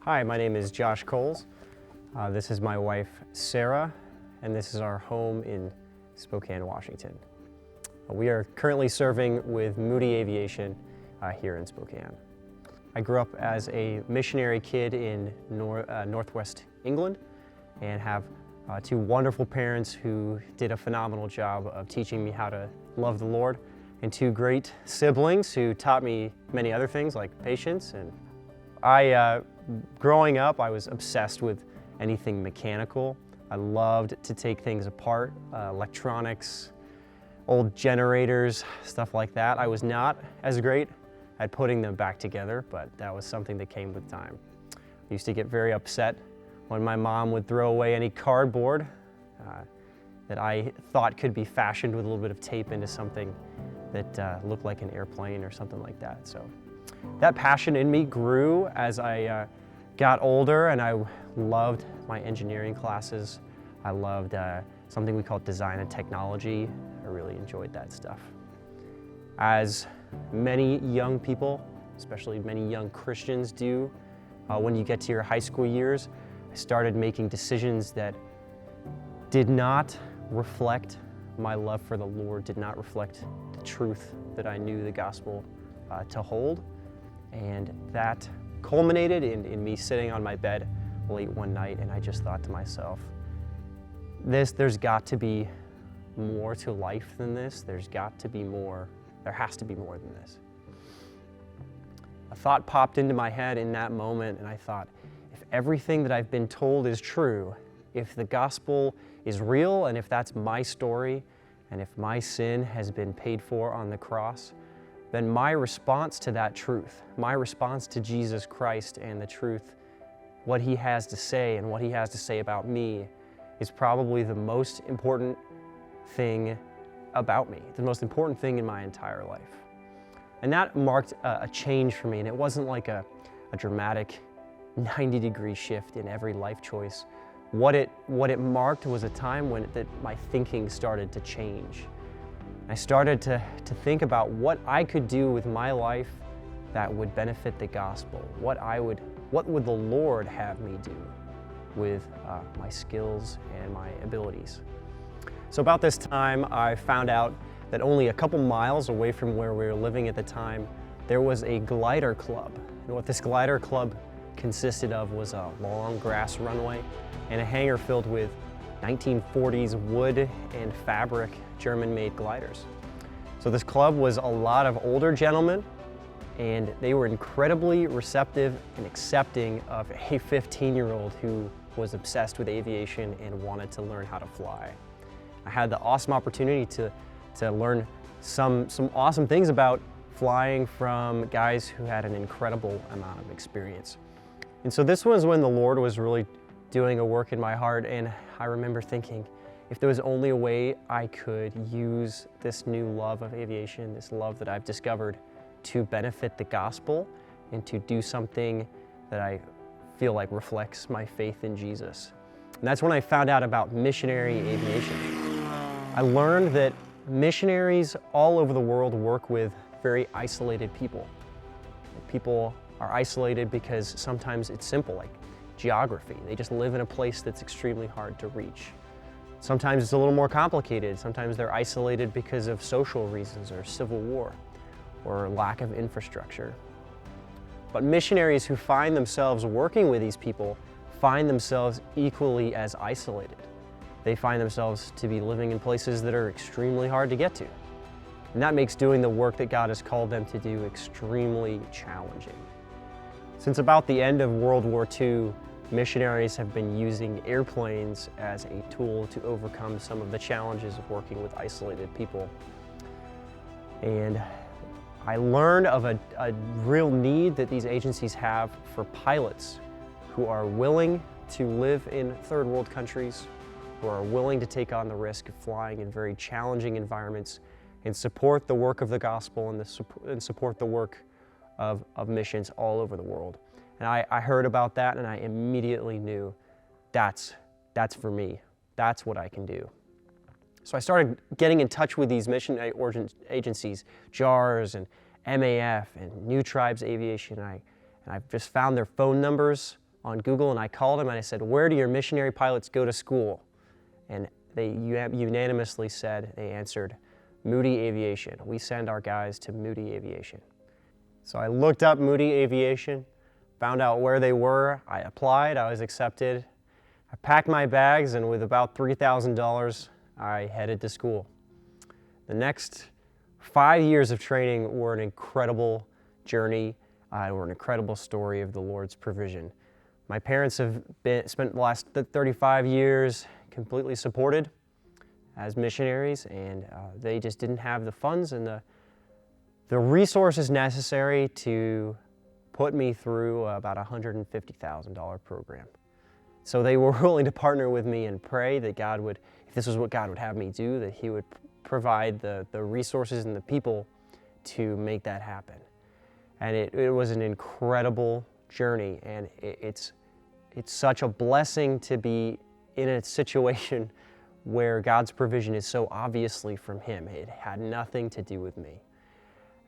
Hi, my name is Joshcowles. This is my wife, Sarah, and this is our home in Spokane, Washington. We are currently serving with Moody Aviation here in Spokane. I grew up as a missionary kid in Northwest England and have two wonderful parents who did a phenomenal job of teaching me how to love the Lord, and two great siblings who taught me many other things like patience. And growing up, I was obsessed with anything mechanical. I loved to take things apart, electronics, old generators, stuff like that. I was not as great at putting them back together, but that was something that came with time. I used to get very upset when my mom would throw away any cardboard that I thought could be fashioned with a little bit of tape into something that looked like an airplane or something like that. So that passion in me grew as I got older, and I loved my engineering classes. I loved something we called design and technology. I really enjoyed that stuff. As many young people, especially many young Christians do, when you get to your high school years, I started making decisions that did not reflect my love for the Lord, did not reflect the truth that I knew the gospel to hold. And that culminated in me sitting on my bed late one night, and I just thought to myself, there's got to be more to life than this. There has to be more than this. A thought popped into my head in that moment, and I thought, if everything that I've been told is true, if the gospel is real, and if that's my story, and if my sin has been paid for on the cross, then my response to that truth, my response to Jesus Christ and the truth, what He has to say and what He has to say about me, is probably the most important thing about me, the most important thing in my entire life. And that marked a change for me, and it wasn't like a dramatic 90-degree shift in every life choice. What it marked was a time when my thinking started to change. I started to think about what I could do with my life that would benefit the gospel. What would the Lord have me do with my skills and my abilities? So about this time, I found out that only a couple miles away from where we were living at the time, there was a glider club. And what this glider club consisted of was a long grass runway and a hangar filled with 1940s wood and fabric German-made gliders. So this club was a lot of older gentlemen, and they were incredibly receptive and accepting of a 15-year-old who was obsessed with aviation and wanted to learn how to fly. I had the awesome opportunity to learn some awesome things about flying from guys who had an incredible amount of experience. And so this was when the Lord was really doing a work in my heart, and I remember thinking, if there was only a way I could use this new love of aviation, this love that I've discovered, to benefit the gospel and to do something that I feel like reflects my faith in Jesus. And that's when I found out about missionary aviation. I learned that missionaries all over the world work with very isolated people. People are isolated because sometimes it's simple, like geography. They just live in a place that's extremely hard to reach. Sometimes it's a little more complicated. Sometimes they're isolated because of social reasons or civil war or lack of infrastructure. But missionaries who find themselves working with these people find themselves equally as isolated. They find themselves to be living in places that are extremely hard to get to. And that makes doing the work that God has called them to do extremely challenging. Since about the end of World War II, missionaries have been using airplanes as a tool to overcome some of the challenges of working with isolated people. And I learned of a real need that these agencies have for pilots who are willing to live in third world countries, who are willing to take on the risk of flying in very challenging environments and support the work of the gospel and support the work of missions all over the world. And I heard about that, and I immediately knew that's for me. That's what I can do. So I started getting in touch with these mission agencies, JARS and MAF and New Tribes Aviation, and I've just found their phone numbers on Google, and I called them and I said, "Where do your missionary pilots go to school?" And they unanimously said, they answered, "Moody Aviation. We send our guys to Moody Aviation." So I looked up Moody Aviation, found out where they were, I applied, I was accepted. I packed my bags, and with about $3,000, I headed to school. The next 5 years of training were an incredible journey, were an incredible story of the Lord's provision. My parents have spent the last 35 years completely supported as missionaries, and they just didn't have the funds and the resources necessary to put me through about a $150,000 program. So they were willing to partner with me and pray that God would, if this was what God would have me do, that He would provide the resources and the people to make that happen. And it was an incredible journey, and it's such a blessing to be in a situation where God's provision is so obviously from Him. It had nothing to do with me.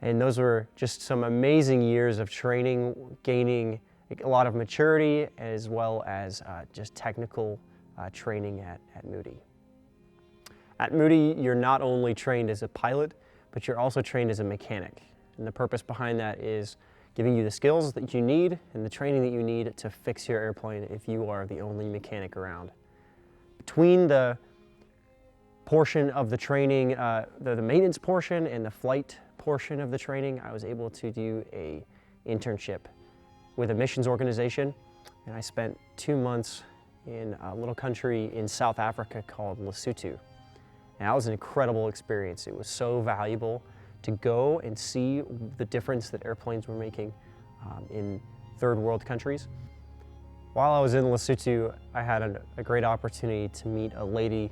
And those were just some amazing years of training, gaining a lot of maturity, as well as just technical training at Moody. At Moody, you're not only trained as a pilot, but you're also trained as a mechanic. And the purpose behind that is giving you the skills that you need and the training that you need to fix your airplane if you are the only mechanic around. Between the portion of the training, the maintenance portion and the flight portion of the training, I was able to do an internship with a missions organization, and I spent 2 months in a little country in South Africa called Lesotho. And that was an incredible experience. It was so valuable to go and see the difference that airplanes were making in third world countries. While I was in Lesotho, I had a great opportunity to meet a lady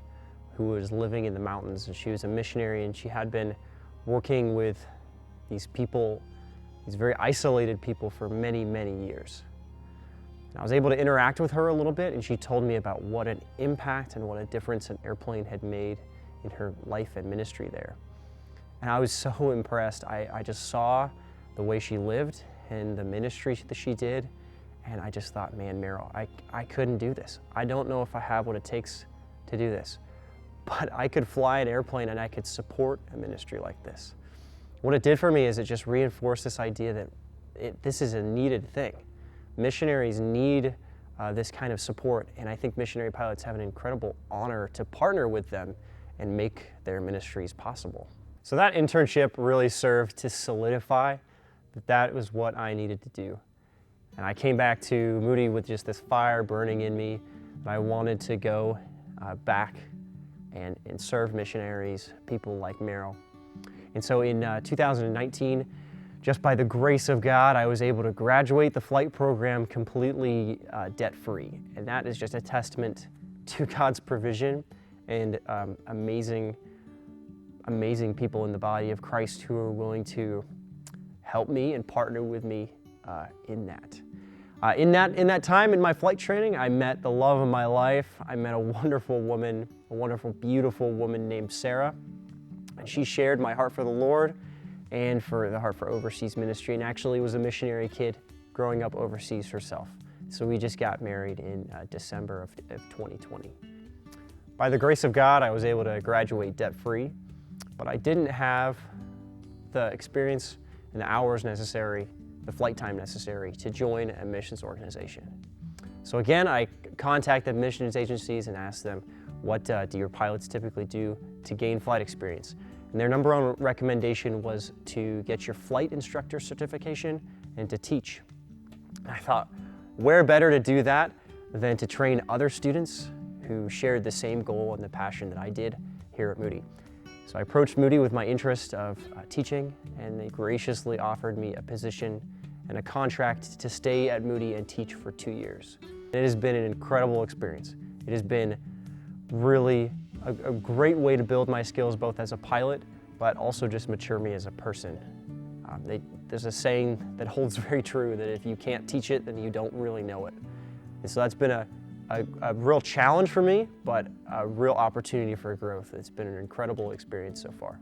who was living in the mountains, and she was a missionary, and she had been working with these people, these very isolated people, for many, many years. And I was able to interact with her a little bit, and she told me about what an impact and what a difference an airplane had made in her life and ministry there. And I was so impressed. I just saw the way she lived and the ministry that she did, and I just thought, man, Meryl, I couldn't do this. I don't know if I have what it takes to do this, but I could fly an airplane and I could support a ministry like this. What it did for me is it just reinforced this idea that this is a needed thing. Missionaries need this kind of support, and I think missionary pilots have an incredible honor to partner with them and make their ministries possible. So that internship really served to solidify that that was what I needed to do. And I came back to Moody with just this fire burning in me, that I wanted to go back and serve missionaries, people like Meryl. And so in 2019, just by the grace of God, I was able to graduate the flight program completely debt-free. And that is just a testament to God's provision and amazing people in the body of Christ who are willing to help me and partner with me in that. In that time in my flight training, I met the love of my life. I met a wonderful woman, a wonderful, beautiful woman named Sarah. And she shared my heart for the Lord and for the heart for overseas ministry, and actually was a missionary kid growing up overseas herself. So we just got married in December of 2020. By the grace of God, I was able to graduate debt-free, but I didn't have the experience and the hours necessary, the flight time necessary to join a missions organization. So again, I contacted missions agencies and asked them, what do your pilots typically do to gain flight experience? And their number one recommendation was to get your flight instructor certification and to teach. And I thought, where better to do that than to train other students who shared the same goal and the passion that I did here at Moody. So I approached Moody with my interest of teaching, and they graciously offered me a position and a contract to stay at Moody and teach for 2 years. It has been an incredible experience. It has been really a great way to build my skills both as a pilot, but also just mature me as a person. There's a saying that holds very true, that if you can't teach it, then you don't really know it. And so that's been a real challenge for me, but a real opportunity for growth. It's been an incredible experience so far.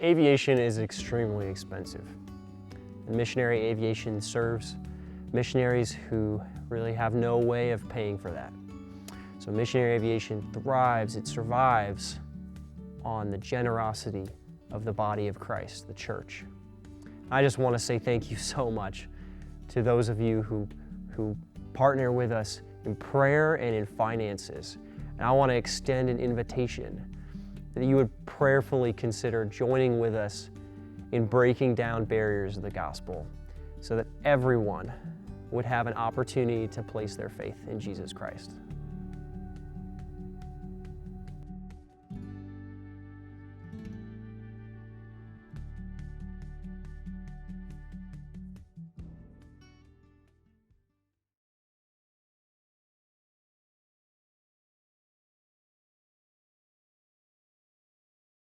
Aviation is extremely expensive. And missionary aviation serves missionaries who really have no way of paying for that. So missionary aviation thrives, it survives on the generosity of the body of Christ, the church. I just want to say thank you so much to those of you who partner with us in prayer and in finances. And I want to extend an invitation that you would prayerfully consider joining with us in breaking down barriers of the gospel so that everyone would have an opportunity to place their faith in Jesus Christ.